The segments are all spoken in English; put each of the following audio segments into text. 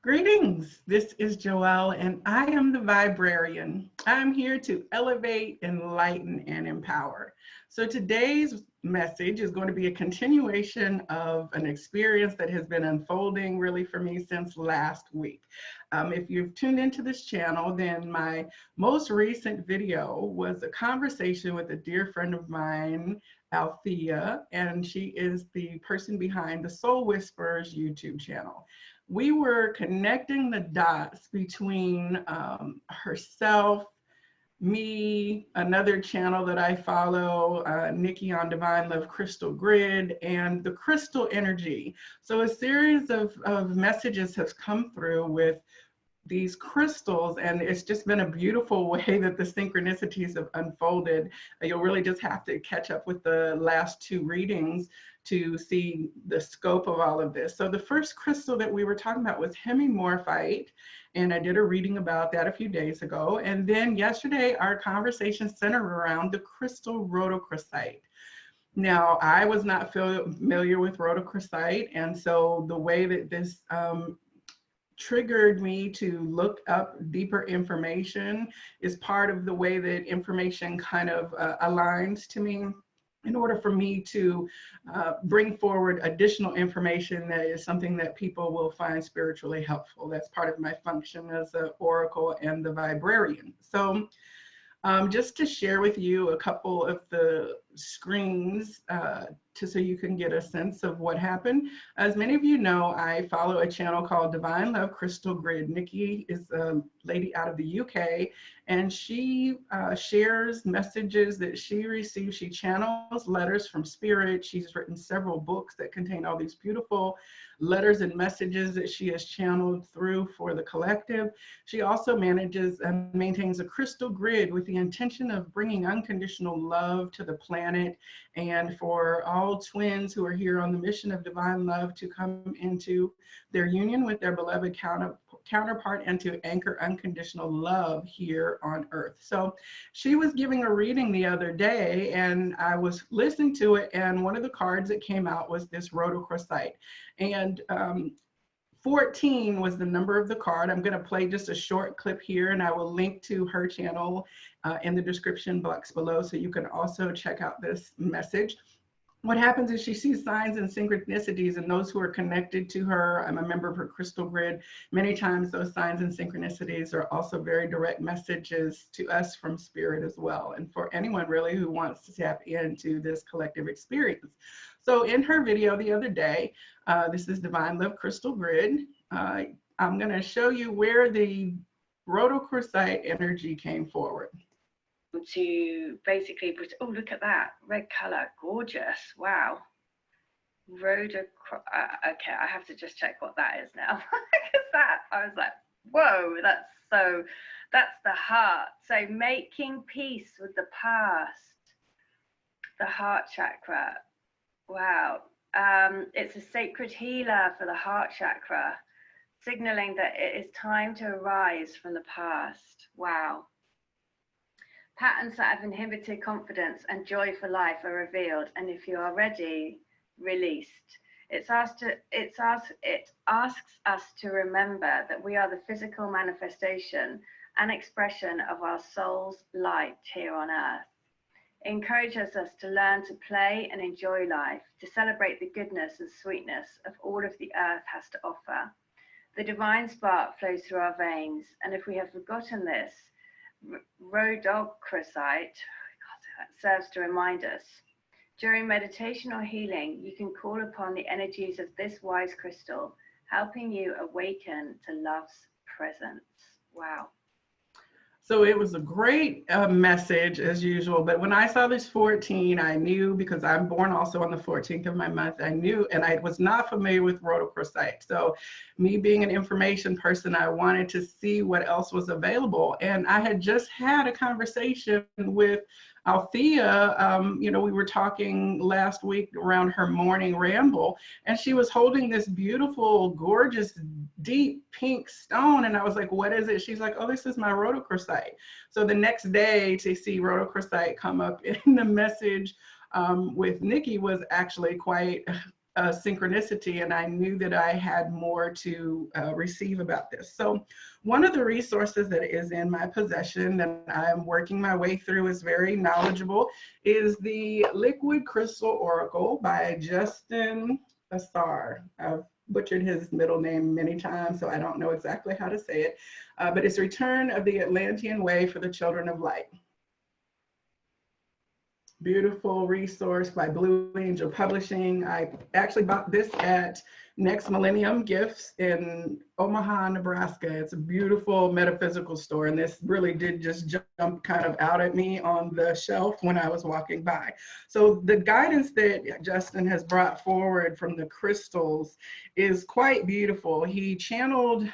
Greetings, this is Joelle and I am the Viberarian. I'm here to elevate, enlighten, and empower. So today's message is going to be a continuation of an experience that has been unfolding really for me since last week. If you've tuned into this channel, then my most recent video was a conversation with a dear friend of mine, Althea, and she is the person behind the Soul Whisperers YouTube channel. We were connecting the dots between herself, me, another channel that I follow, Nikki on Divine Love Crystal Grid, and the crystal energy. So a series of messages has come through with these crystals, and it's just been a beautiful way that the synchronicities have unfolded. You'll really just have to catch up with the last two readings to see the scope of all of this. So the first crystal that we were talking about was Hemimorphite, and I did a reading about that a few days ago. And then yesterday, our conversation centered around the crystal Rhodochrosite. Now, I was not familiar with Rhodochrosite, and so the way that this triggered me to look up deeper information is part of the way that information kind of aligns to me in order for me to bring forward additional information that is something that people will find spiritually helpful. That's part of my function as an oracle and the Viberarian. So just to share with you a couple of the screens so you can get a sense of what happened. As many of you know, I follow a channel called Divine Love Crystal Grid. Nikki is a lady out of the UK, and she shares messages that she receives. She channels letters from spirit. She's written several books that contain all these beautiful letters and messages that she has channeled through for the collective. She also manages and maintains a crystal grid with the intention of bringing unconditional love to the planet, and for all twins who are here on the mission of divine love to come into their union with their beloved counterpart and to anchor unconditional love here on earth. So she was giving a reading the other day, and I was listening to it, and one of the cards that came out was this Rhodochrosite, and 14 was the number of the card. I'm going to play just a short clip here, and I will link to her channel in the description box below, so you can also check out this message. What happens is she sees signs and synchronicities, and those who are connected to her, I'm a member of her crystal grid, many times those signs and synchronicities are also very direct messages to us from spirit as well, and for anyone really who wants to tap into this collective experience. So in her video the other day, this is Divine Love Crystal Grid, I'm going to show you where the Rhodochrosite energy came forward. To basically, oh, look at that red color, gorgeous. Wow. Okay, I have to just check what that is now. Because that, I was like, whoa, that's the heart. So making peace with the past, the heart chakra. Wow. It's a sacred healer for the heart chakra, signaling that it is time to arise from the past. Wow. Patterns that have inhibited confidence and joy for life are revealed, and if you are ready, released. It asks us to remember that we are the physical manifestation and expression of our soul's light here on earth. It encourages us to learn to play and enjoy life, to celebrate the goodness and sweetness of all of the earth has to offer. The divine spark flows through our veins, and if we have forgotten this, Rhodochrosite serves to remind us. During meditation or healing, you can call upon the energies of this wise crystal, helping you awaken to love's presence. Wow. So it was a great message as usual, but when I saw this 14, I knew, because I'm born also on the 14th of my month, I knew, and I was not familiar with Rhodochrosite. So me being an information person, I wanted to see what else was available. And I had just had a conversation with Althea, you know, we were talking last week around her morning ramble, and she was holding this beautiful, gorgeous, deep pink stone. And I was like, what is it? She's like, oh, this is my Rhodochrosite. So the next day to see Rhodochrosite come up in the message with Nikki was actually quite synchronicity, and I knew that I had more to receive about this. So one of the resources that is in my possession that I'm working my way through is very knowledgeable, is the Liquid Crystal Oracle by Justin Asar. I've butchered his middle name many times, so I don't know exactly how to say it, but it's Return of the Atlantian Way for the Children of Light. Beautiful resource by Blue Angel Publishing. I actually bought this at Next Millennium Gifts in Omaha, Nebraska. It's a beautiful metaphysical store, and this really did just jump kind of out at me on the shelf when I was walking by. So the guidance that Justin has brought forward from the crystals is quite beautiful. He channeled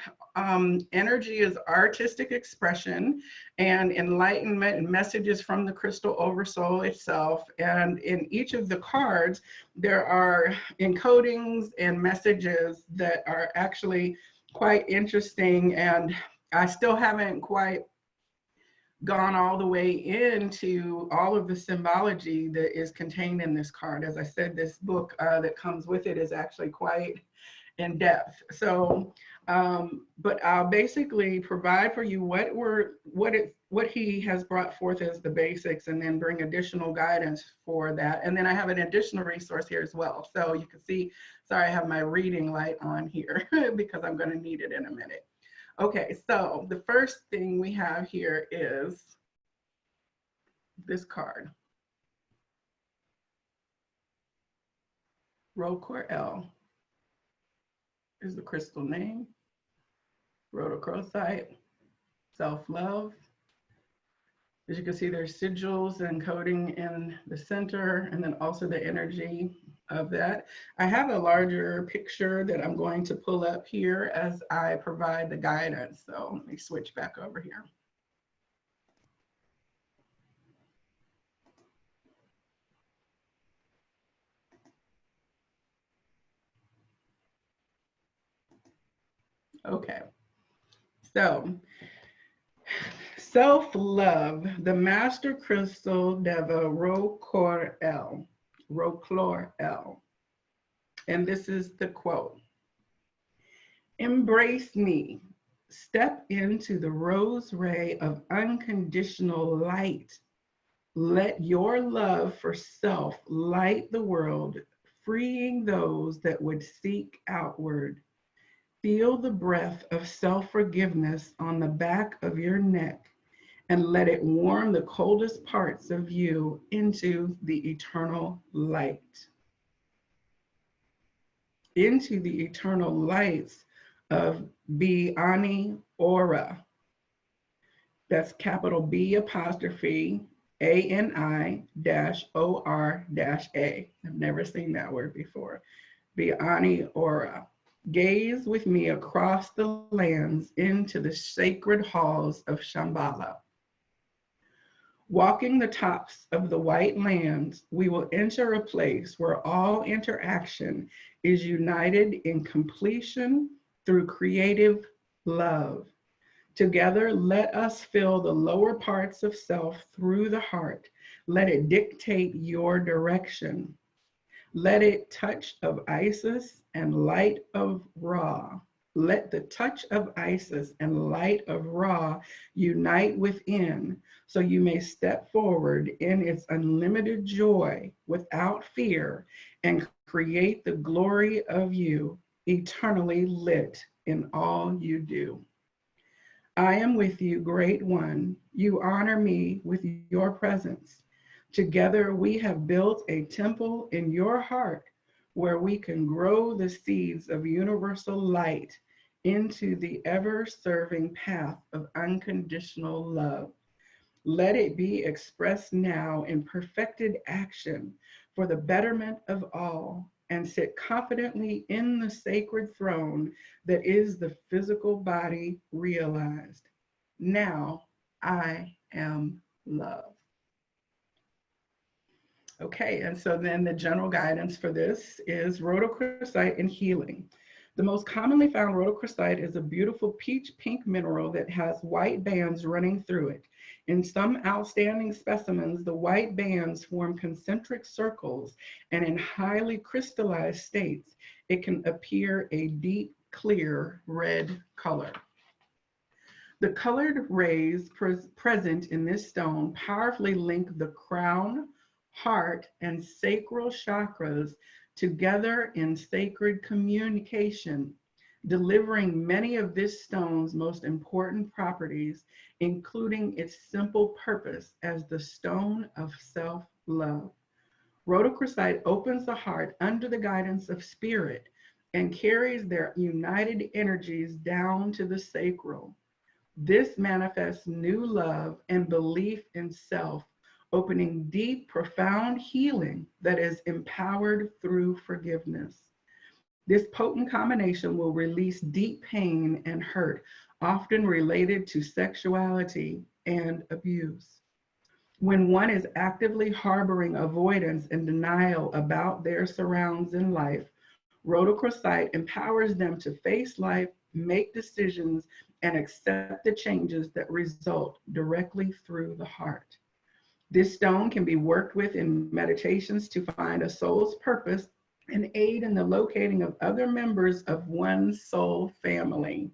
energy as artistic expression and enlightenment and messages from the crystal oversoul itself. And in each of the cards, there are encodings and messages that are actually quite interesting. And I still haven't quite gone all the way into all of the symbology that is contained in this card. As I said, this book that comes with it is actually quite in depth. So, but I'll basically provide for you what he has brought forth as the basics, and then bring additional guidance for that. And then I have an additional resource here as well. So you can see, sorry, I have my reading light on here because I'm going to need it in a minute. Okay, so the first thing we have here is this card. Rhodochrosite is the crystal name. Rhodochrosite, self-love. As you can see, there's sigils and coding in the center, and then also the energy of that. I have a larger picture that I'm going to pull up here as I provide the guidance. So let me switch back over here. Okay, so self-love, the master crystal deva Rhodochrosite. And this is the quote: "Embrace me, step into the rose ray of unconditional light. Let your love for self light the world, freeing those that would seek outward. Feel the breath of self-forgiveness on the back of your neck, and let it warm the coldest parts of you into the eternal light." Into the eternal lights of Biani Aura. That's capital B apostrophe ANI-OR-A. I've never seen that word before. Biani Aura. Gaze with me across the lands into the sacred halls of Shambhala. Walking the tops of the white lands, we will enter a place where all interaction is united in completion through creative love. Together, let us fill the lower parts of self through the heart. Let it dictate your direction. Let it touch of Isis and light of Ra. Let the touch of Isis and light of Ra unite within, so you may step forward in its unlimited joy without fear and create the glory of you, eternally lit in all you do. I am with you, Great One. You honor me with your presence. Together we have built a temple in your heart where we can grow the seeds of universal light into the ever-serving path of unconditional love. Let it be expressed now in perfected action for the betterment of all, and sit confidently in the sacred throne that is the physical body realized. Now I am love. Okay, and so then the general guidance for this is rhodochrosite and healing. The most commonly found rhodochrosite is a beautiful peach pink mineral that has white bands running through it. In some outstanding specimens, the white bands form concentric circles, and in highly crystallized states, it can appear a deep, clear red color. The colored rays present in this stone powerfully link the crown, heart, and sacral chakras together in sacred communication, delivering many of this stone's most important properties, including its simple purpose as the stone of self-love. Rhodochrosite opens the heart under the guidance of spirit and carries their united energies down to the sacral. This manifests new love and belief in self, opening deep, profound healing that is empowered through forgiveness. This potent combination will release deep pain and hurt, often related to sexuality and abuse. When one is actively harboring avoidance and denial about their surrounds in life, rhodochrosite empowers them to face life, make decisions, and accept the changes that result directly through the heart. This stone can be worked with in meditations to find a soul's purpose and aid in the locating of other members of one's soul family,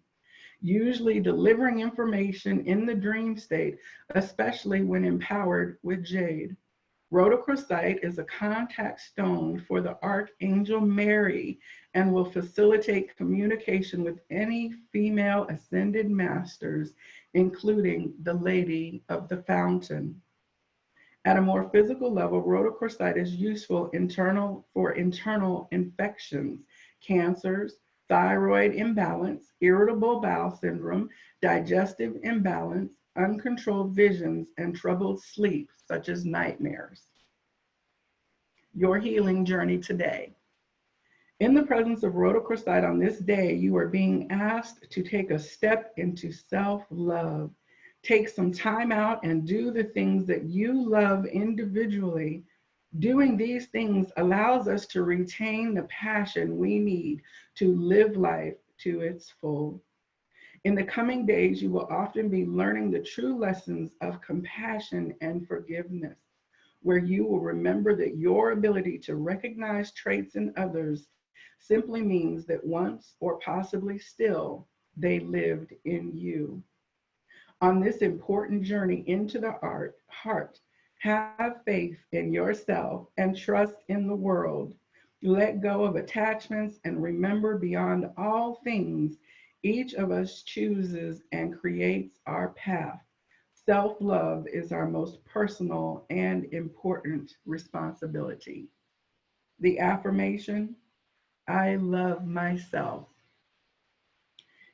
usually delivering information in the dream state, especially when empowered with jade. Rhodochrosite is a contact stone for the Archangel Mary and will facilitate communication with any female ascended masters, including the Lady of the Fountain. At a more physical level, rhodochrosite is useful for internal infections, cancers, thyroid imbalance, irritable bowel syndrome, digestive imbalance, uncontrolled visions, and troubled sleep, such as nightmares. Your healing journey today. In the presence of rhodochrosite on this day, you are being asked to take a step into self-love. Take some time out and do the things that you love individually. Doing these things allows us to retain the passion we need to live life to its full. In the coming days, you will often be learning the true lessons of compassion and forgiveness, where you will remember that your ability to recognize traits in others simply means that once, or possibly still, they lived in you. On this important journey into the heart, have faith in yourself and trust in the world. Let go of attachments and remember, beyond all things, each of us chooses and creates our path. Self-love is our most personal and important responsibility. The affirmation, I love myself.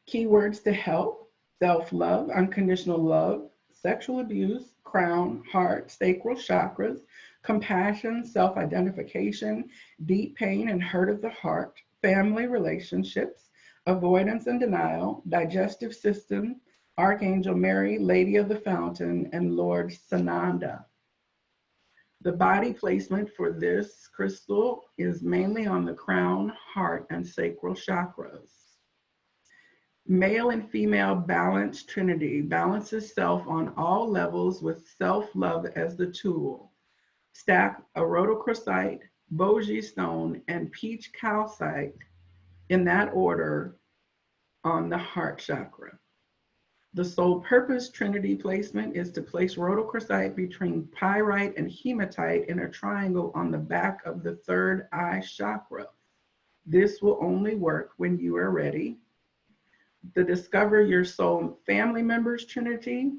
Keywords to help: self-love, unconditional love, sexual abuse, crown, heart, sacral chakras, compassion, self-identification, deep pain and hurt of the heart, family relationships, avoidance and denial, digestive system, Archangel Mary, Lady of the Fountain, and Lord Sananda. The body placement for this crystal is mainly on the crown, heart, and sacral chakras. Male and female balanced trinity balances self on all levels with self-love as the tool. Stack a rhodochrosite, bogie stone, and peach calcite in that order on the heart chakra. The sole purpose trinity placement is to place rhodochrosite between pyrite and hematite in a triangle on the back of the third eye chakra. This will only work when you are ready. The Discover Your Soul Family Members Trinity.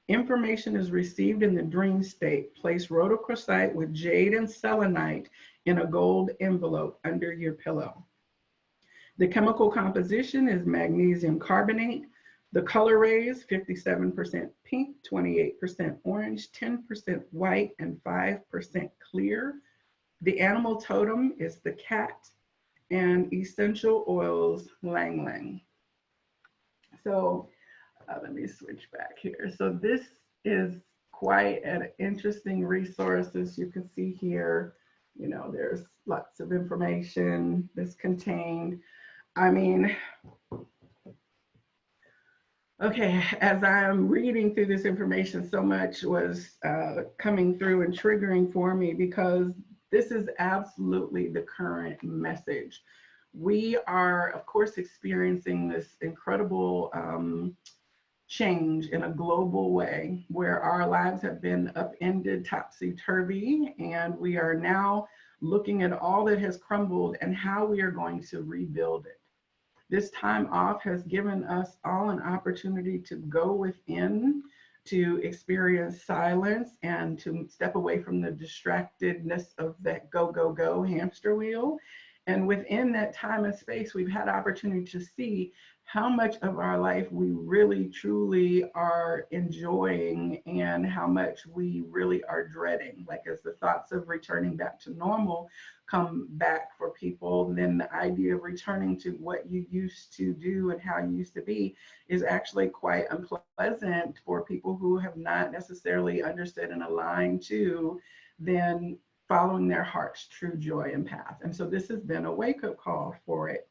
Information is received in the dream state. Place rhodochrosite with jade and selenite in a gold envelope under your pillow. The chemical composition is magnesium carbonate. The color rays, 57% pink, 28% orange, 10% white, and 5% clear. The animal totem is the cat, and essential oils, lang lang. So let me switch back here. So this is quite an interesting resource. As you can see here, you know, there's lots of information that's contained. I mean, Okay, as I'm reading through this information, so much was coming through and triggering for me because this is absolutely the current message. We are, of course, experiencing this incredible change in a global way where our lives have been upended topsy-turvy, and we are now looking at all that has crumbled and how we are going to rebuild it. This time off has given us all an opportunity to go within, to experience silence, and to step away from the distractedness of that go, go, go hamster wheel. And within that time and space, we've had opportunity to see how much of our life we really truly are enjoying and how much we really are dreading. Like as the thoughts of returning back to normal come back for people, then the idea of returning to what you used to do and how you used to be is actually quite unpleasant for people who have not necessarily understood and aligned to then following their heart's true joy and path. And so this has been a wake-up call for it.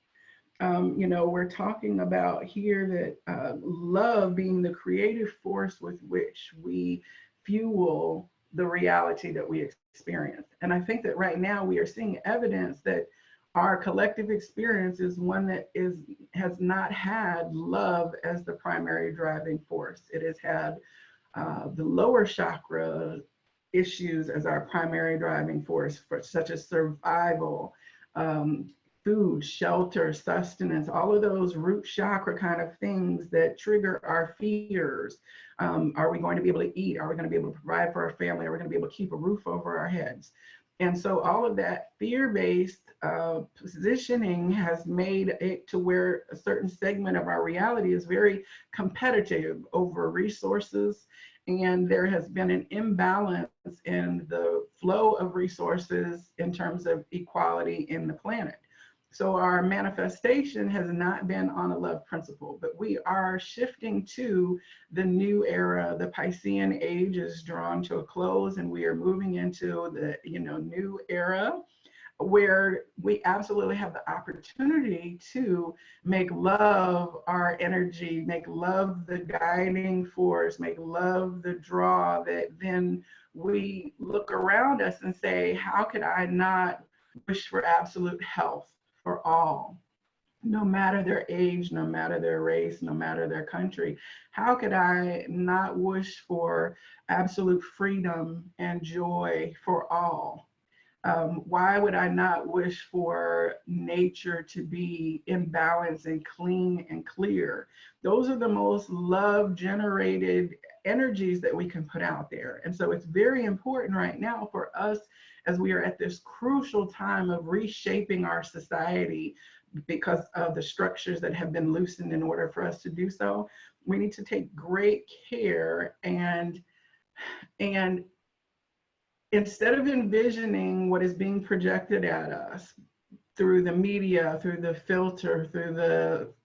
We're talking about here that love being the creative force with which we fuel the reality that we experience. And I think that right now we are seeing evidence that our collective experience is one that has not had love as the primary driving force. It has had the lower chakra issues as our primary driving force, such as survival, food, shelter, sustenance, all of those root chakra kind of things that trigger our fears. Are we going to be able to eat? Are we going to be able to provide for our family? Are we going to be able to keep a roof over our heads? And so all of that fear-based positioning has made it to where a certain segment of our reality is very competitive over resources. And there has been an imbalance in the flow of resources in terms of equality in the planet. So our manifestation has not been on a love principle, but we are shifting to the new era. The Piscean age is drawn to a close, and we are moving into the new era where we absolutely have the opportunity to make love our energy, make love the guiding force, make love the draw, that then we look around us and say, how could I not wish for absolute health for all, no matter their age, no matter their race, no matter their country? How could I not wish for absolute freedom and joy for all? Why would I not wish for nature to be in balance and clean and clear? Those are the most love generated energies that we can put out there. And so it's very important right now for us, as we are at this crucial time of reshaping our society because of the structures that have been loosened in order for us to do so. We need to take great care and instead of envisioning what is being projected at us through the media, through the filter, through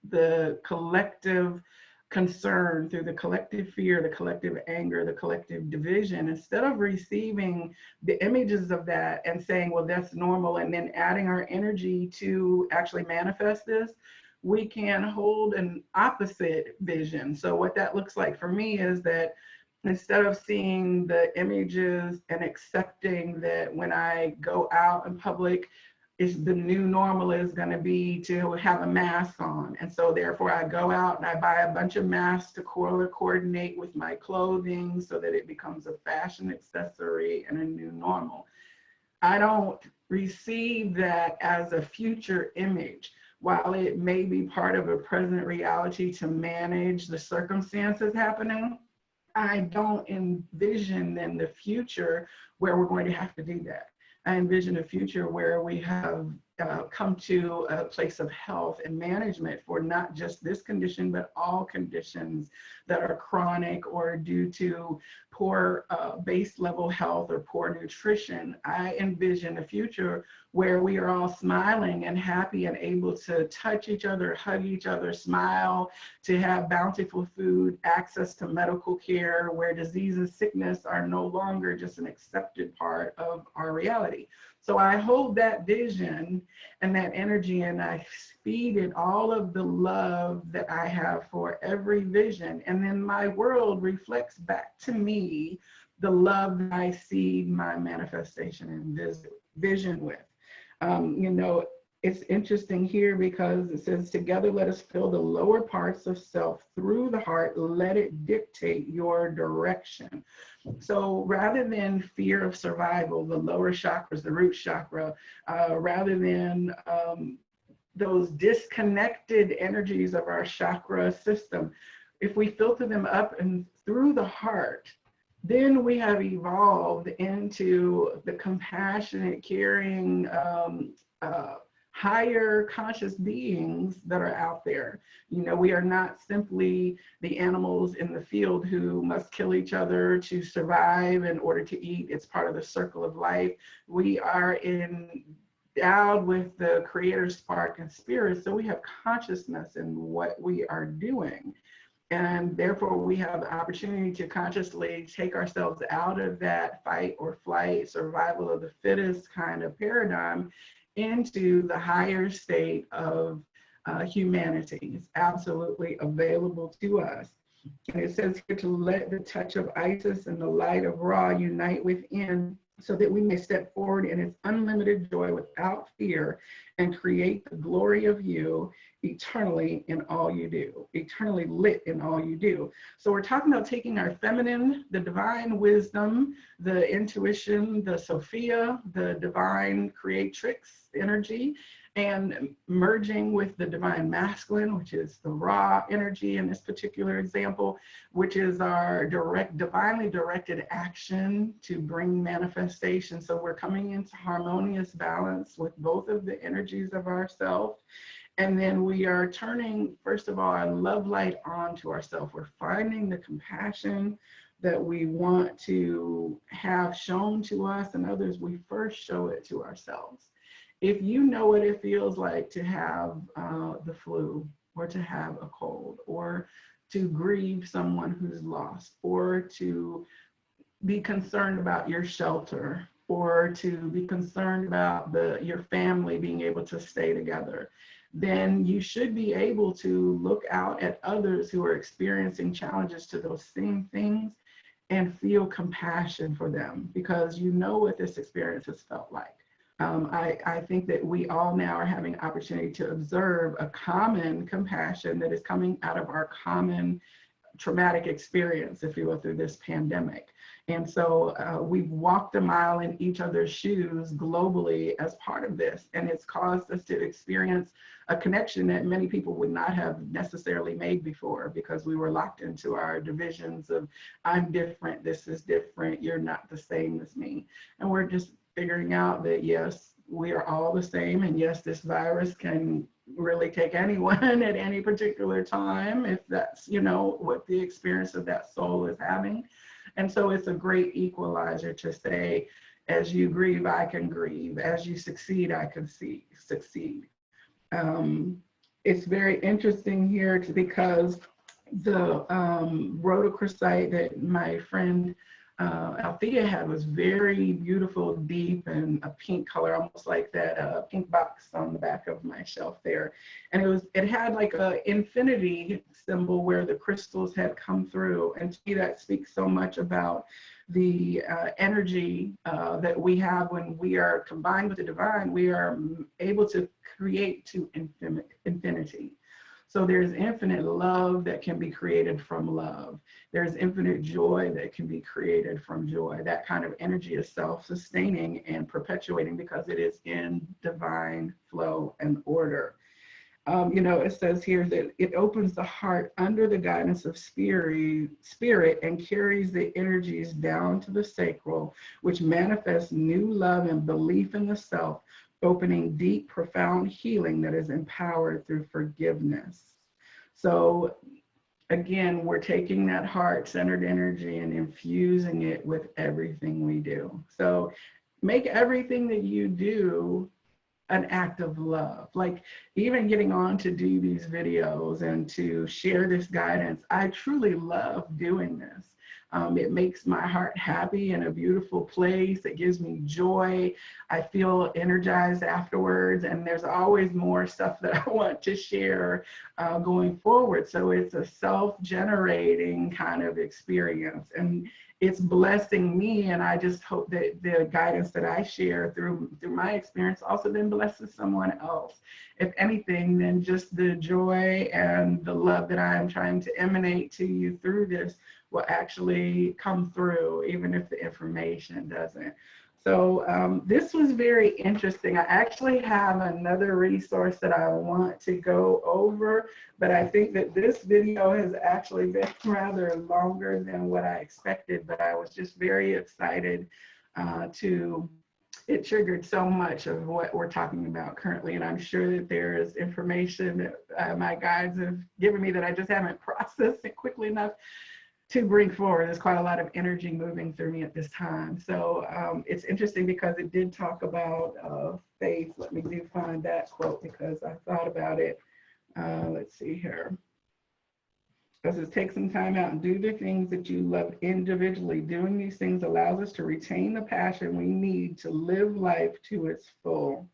the collective concern, through the collective fear, the collective anger, the collective division, instead of receiving the images of that and saying, well, that's normal, and then adding our energy to actually manifest this, we can hold an opposite vision. So what that looks like for me is that instead of seeing the images and accepting that when I go out in public, the new normal is going to be to have a mask on. And so therefore I go out and I buy a bunch of masks to coordinate with my clothing so that it becomes a fashion accessory and a new normal. I don't receive that as a future image. While it may be part of a present reality to manage the circumstances happening, I don't envision then the future where we're going to have to do that. I envision a future where we have come to a place of health and management for not just this condition, but all conditions that are chronic or due to poor base level health or poor nutrition. I envision a future where we are all smiling and happy and able to touch each other, hug each other, smile, to have bountiful food, access to medical care, where disease and sickness are no longer just an accepted part of our reality. So I hold that vision and that energy, and I feed it all of the love that I have for every vision. And then my world reflects back to me the love that I seed my manifestation and vision with. You know, it's interesting here because it says, together let us fill the lower parts of self through the heart, let it dictate your direction. So rather than fear of survival, the lower chakras, the root chakra, rather than those disconnected energies of our chakra system, if we filter them up and through the heart, then we have evolved into the compassionate, caring, higher conscious beings that are out there. You know, we are not simply the animals in the field who must kill each other to survive in order to eat. It's part of the circle of life. We are endowed with the creator's spark and spirit, so we have consciousness in what we are doing. And therefore, we have the opportunity to consciously take ourselves out of that fight or flight, survival of the fittest kind of paradigm into the higher state of humanity. It's absolutely available to us. And it says here to let the touch of Isis and the light of Ra unite within, so that we may step forward in its unlimited joy without fear and create the glory of you eternally in all you do, eternally lit in all you do. So we're talking about taking our feminine, the divine wisdom, the intuition, the Sophia, the divine creatrix energy, and merging with the divine masculine, which is the raw energy in this particular example, which is our divinely directed action to bring manifestation. So we're coming into harmonious balance with both of the energies of ourself. And then we are turning, first of all, our love light on to ourselves. We're finding the compassion that we want to have shown to us and others. We first show it to ourselves. If you know what it feels like to have the flu, or to have a cold, or to grieve someone who's lost, or to be concerned about your shelter, or to be concerned about your family being able to stay together, then you should be able to look out at others who are experiencing challenges to those same things and feel compassion for them, because you know what this experience has felt like. I think that we all now are having opportunity to observe a common compassion that is coming out of our common traumatic experience, if you will, through this pandemic. And so we've walked a mile in each other's shoes globally as part of this. And it's caused us to experience a connection that many people would not have necessarily made before, because we were locked into our divisions of, I'm different, this is different, you're not the same as me. And we're just figuring out that, yes, we are all the same. And yes, this virus can really take anyone at any particular time, if that's, you know, what the experience of that soul is having. And so it's a great equalizer to say, as you grieve, I can grieve. As you succeed, I can succeed. It's very interesting here because the rhodochrosite that my friend Althea had was very beautiful, deep, and a pink color, almost like that pink box on the back of my shelf there. And it had like a infinity symbol where the crystals had come through. And to me, that speaks so much about the energy that we have when we are combined with the divine. We are able to create to infinity. So there's infinite love that can be created from love. There's infinite joy that can be created from joy. That kind of energy is self-sustaining and perpetuating because it is in divine flow and order. You know, it says here that it opens the heart under the guidance of spirit and carries the energies down to the sacral, which manifests new love and belief in the self, opening deep, profound healing that is empowered through forgiveness. So again, we're taking that heart-centered energy and infusing it with everything we do. So make everything that you do an act of love. Like even getting on to do these videos and to share this guidance, I truly love doing this. It makes my heart happy in a beautiful place. It gives me joy. I feel energized afterwards, and there's always more stuff that I want to share going forward. So it's a self-generating kind of experience, and it's blessing me. And I just hope that the guidance that I share through my experience also then blesses someone else. If anything, then just the joy and the love that I am trying to emanate to you through this will actually come through, even if the information doesn't. So this was very interesting. I actually have another resource that I want to go over, but I think that this video has actually been rather longer than what I expected, but I was just very excited it triggered so much of what we're talking about currently. And I'm sure that there is information that my guides have given me that I just haven't processed it quickly enough to bring forward. There's quite a lot of energy moving through me at this time. So it's interesting because it did talk about faith. Let me find that quote because I thought about it. Let's see here. It says, take some time out and do the things that you love individually. Doing these things allows us to retain the passion we need to live life to its full.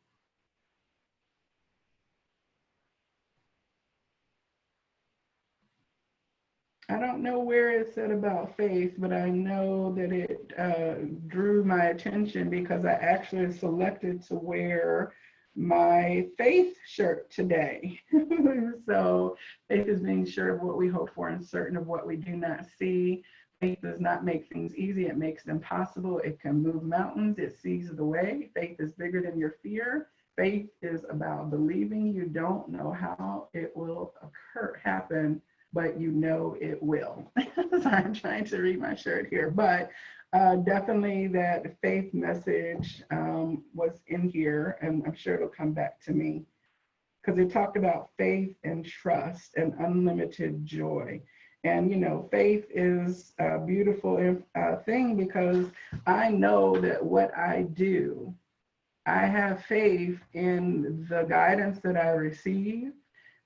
I don't know where it said about faith, but I know that it drew my attention because I actually selected to wear my faith shirt today. So faith is being sure of what we hope for and certain of what we do not see. Faith does not make things easy, it makes them possible. It can move mountains, it sees the way. Faith is bigger than your fear. Faith is about believing you don't know how it will happen, but you know it will. So I'm trying to read my shirt here, but definitely that faith message was in here, and I'm sure it'll come back to me because it talked about faith and trust and unlimited joy. And, you know, faith is a beautiful thing because I know that what I do, I have faith in the guidance that I receive.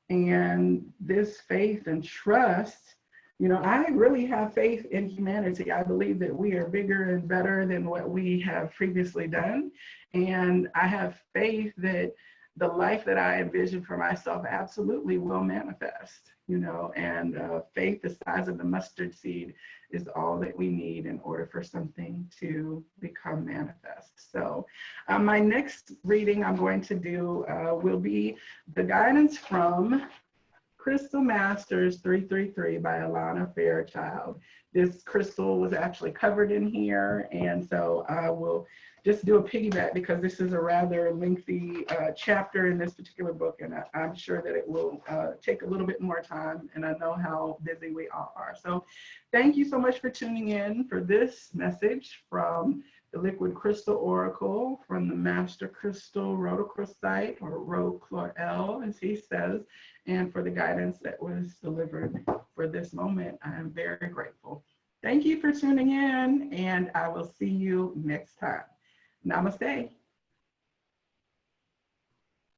And this faith and trust, you know, I really have faith in humanity. I believe that we are bigger and better than what we have previously done. And I have faith that the life that I envision for myself absolutely will manifest, you know, and faith the size of the mustard seed is all that we need in order for something to become manifest. So my next reading I'm going to do will be the guidance from Crystal Masters 333 by Alana Fairchild. This crystal was actually covered in here, and so I will just do a piggyback because this is a rather lengthy chapter in this particular book, and I'm sure that it will take a little bit more time, and I know how busy we all are. So thank you so much for tuning in for this message from the Liquid Crystal Oracle from the Master Crystal Rhodochrosite, or Rhodochrosite, as he says, and for the guidance that was delivered for this moment. I am very grateful. Thank you for tuning in, and I will see you next time. Namaste.